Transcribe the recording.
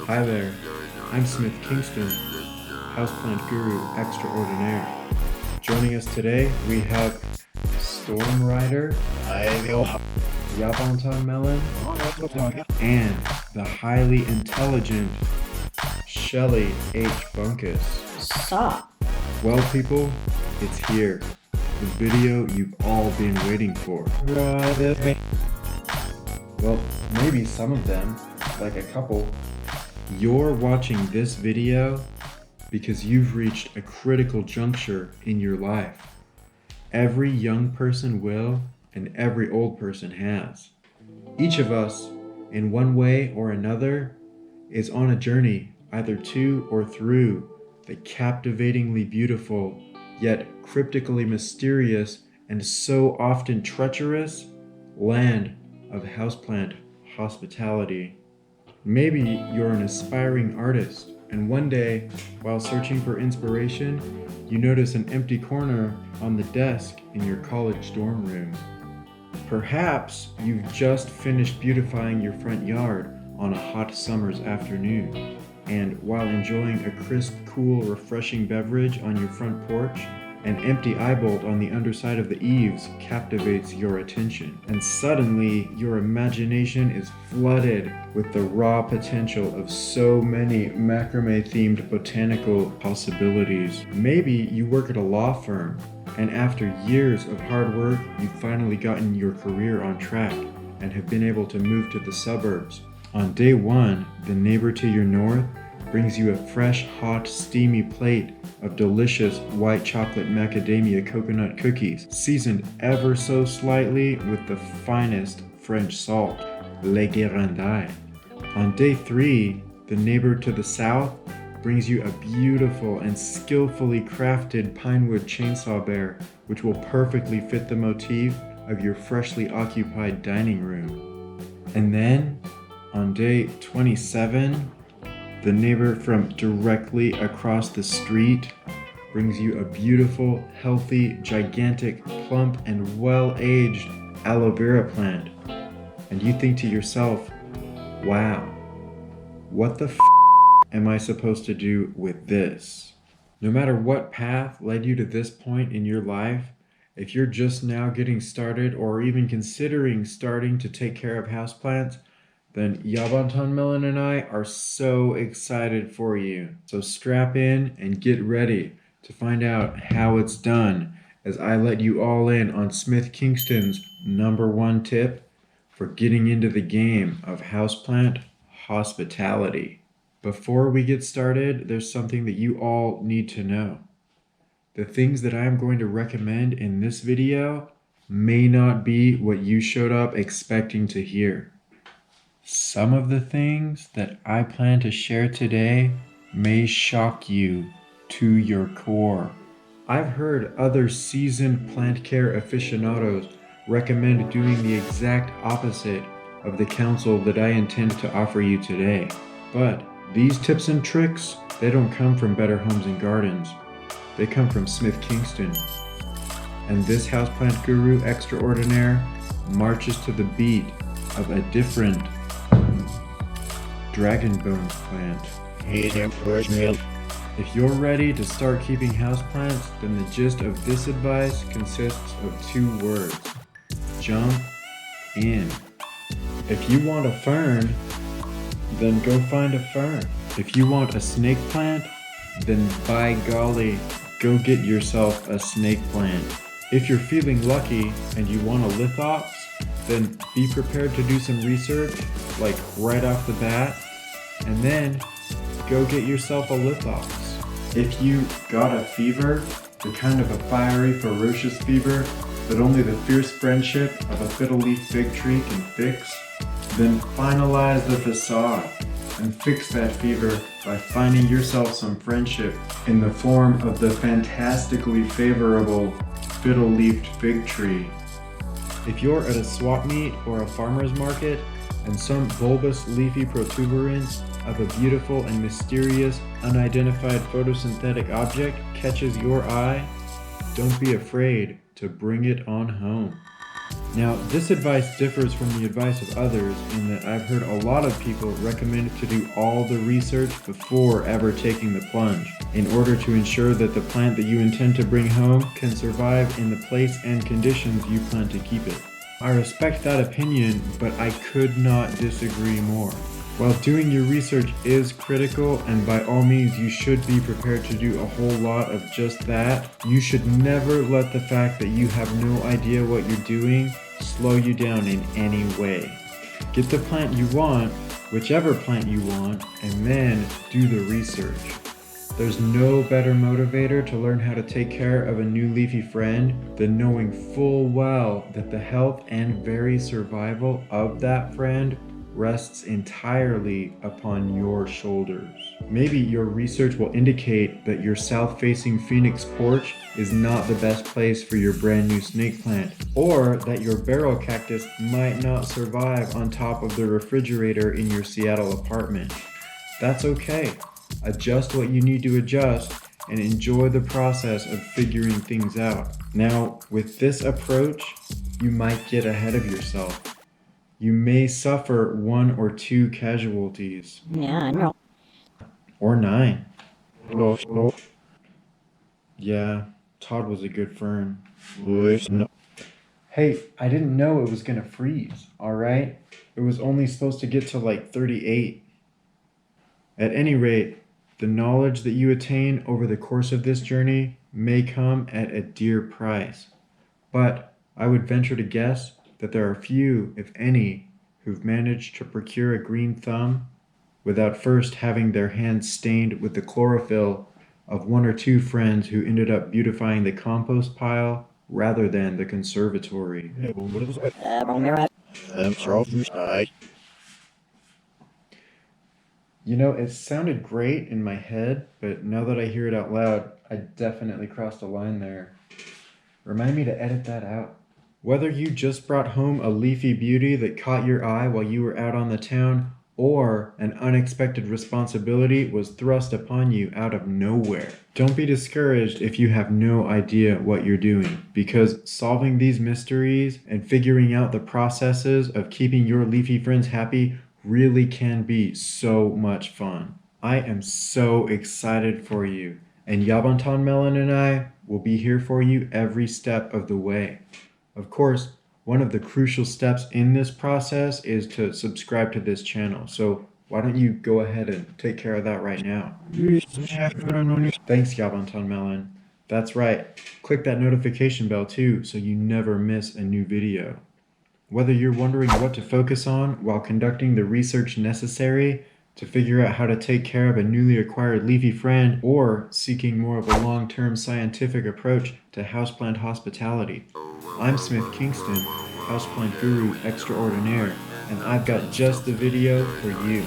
Hi there, I'm Smith Kingston, houseplant guru extraordinaire. Joining us today, we have Storm Rider, Yabonton Melon, and the highly intelligent Shelly H. Bunkuss. Stop. Well, people, it's here. The video you've all been waiting for. Well, maybe some of them, like a couple. You're watching this video because you've reached a critical juncture in your life. Every young person will, and every old person has. Each of us, in one way or another, is on a journey either to or through the captivatingly beautiful, yet cryptically mysterious and so often treacherous land of houseplant hospitality. Maybe you're an aspiring artist, and one day, while searching for inspiration, you notice an empty corner on the desk in your college dorm room. Perhaps you've just finished beautifying your front yard on a hot summer's afternoon, and while enjoying a crisp, cool, refreshing beverage on your front porch, an empty eye bolt on the underside of the eaves captivates your attention, and suddenly your imagination is flooded with the raw potential of so many macrame-themed botanical possibilities. Maybe you work at a law firm, and after years of hard work, you've finally gotten your career on track and have been able to move to the suburbs. On day one, the neighbor to your north brings you a fresh, hot, steamy plate of delicious white chocolate macadamia coconut cookies, seasoned ever so slightly with the finest French salt, Le Guérendai. On day three, the neighbor to the south brings you a beautiful and skillfully crafted pinewood chainsaw bear, which will perfectly fit the motif of your freshly occupied dining room. And then, on day 27, the neighbor from directly across the street brings you a beautiful, healthy, gigantic, plump, and well-aged aloe vera plant. And you think to yourself, wow, what the f am I supposed to do with this? No matter what path led you to this point in your life, if you're just now getting started or even considering starting to take care of houseplants, then Yabonton Melon and I are so excited for you. So strap in and get ready to find out how it's done as I let you all in on Smith Kingston's #1 tip for getting into the game of houseplant hospitality. Before we get started, there's something that you all need to know. The things that I am going to recommend in this video may not be what you showed up expecting to hear. Some of the things that I plan to share today may shock you to your core. I've heard other seasoned plant care aficionados recommend doing the exact opposite of the counsel that I intend to offer you today. But these tips and tricks, they don't come from Better Homes and Gardens. They come from Smith Kingston. And this houseplant guru extraordinaire marches to the beat of a different dragon bones plant. If you're ready to start keeping houseplants, then the gist of this advice consists of 2 words: jump in. If you want a fern, then go find a fern. If you want a snake plant, then by golly, go get yourself a snake plant. If you're feeling lucky and you want a lithops, then be prepared to do some research, like right off the bat, and then go get yourself a lithops. If you got a fever, the kind of a fiery, ferocious fever that only the fierce friendship of a fiddle leaf fig tree can fix, then finalize the facade and fix that fever by finding yourself some friendship in the form of the fantastically favorable fiddle-leafed fig tree. If you're at a swap meet or a farmer's market and some bulbous leafy protuberance of a beautiful and mysterious unidentified photosynthetic object catches your eye, don't be afraid to bring it on home. Now, this advice differs from the advice of others in that I've heard a lot of people recommend to do all the research before ever taking the plunge, in order to ensure that the plant that you intend to bring home can survive in the place and conditions you plan to keep it. I respect that opinion, but I could not disagree more. While doing your research is critical, and by all means you should be prepared to do a whole lot of just that, you should never let the fact that you have no idea what you're doing slow you down in any way. Get the plant you want, whichever plant you want, and then do the research. There's no better motivator to learn how to take care of a new leafy friend than knowing full well that the health and very survival of that friend rests entirely upon your shoulders. Maybe your research will indicate that your south-facing Phoenix porch is not the best place for your brand new snake plant, or that your barrel cactus might not survive on top of the refrigerator in your Seattle apartment. That's okay. Adjust what you need to adjust and enjoy the process of figuring things out. Now, with this approach, you might get ahead of yourself. You may suffer 1 or 2 casualties. Yeah, no. Or 9. No. Yeah, Todd was a good fern. No. Hey, I didn't know it was gonna freeze, alright? It was only supposed to get to like 38. At any rate, the knowledge that you attain over the course of this journey may come at a dear price. But I would venture to guess that there are few, if any, who've managed to procure a green thumb without first having their hands stained with the chlorophyll of 1 or 2 friends who ended up beautifying the compost pile rather than the conservatory. You know, it sounded great in my head, but now that I hear it out loud, I definitely crossed a line there. Remind me to edit that out. Whether you just brought home a leafy beauty that caught your eye while you were out on the town, or an unexpected responsibility was thrust upon you out of nowhere, don't be discouraged if you have no idea what you're doing, because solving these mysteries and figuring out the processes of keeping your leafy friends happy really can be so much fun. I am so excited for you, and Yabonton Melon and I will be here for you every step of the way. Of course, one of the crucial steps in this process is to subscribe to this channel, so why don't you go ahead and take care of that right now. Thanks, Yabonton Melon. That's right, click that notification bell too so you never miss a new video. Whether you're wondering what to focus on while conducting the research necessary to figure out how to take care of a newly acquired leafy friend, or seeking more of a long-term scientific approach to houseplant hospitality, I'm Smith Kingston, houseplant guru extraordinaire, and I've got just the video for you.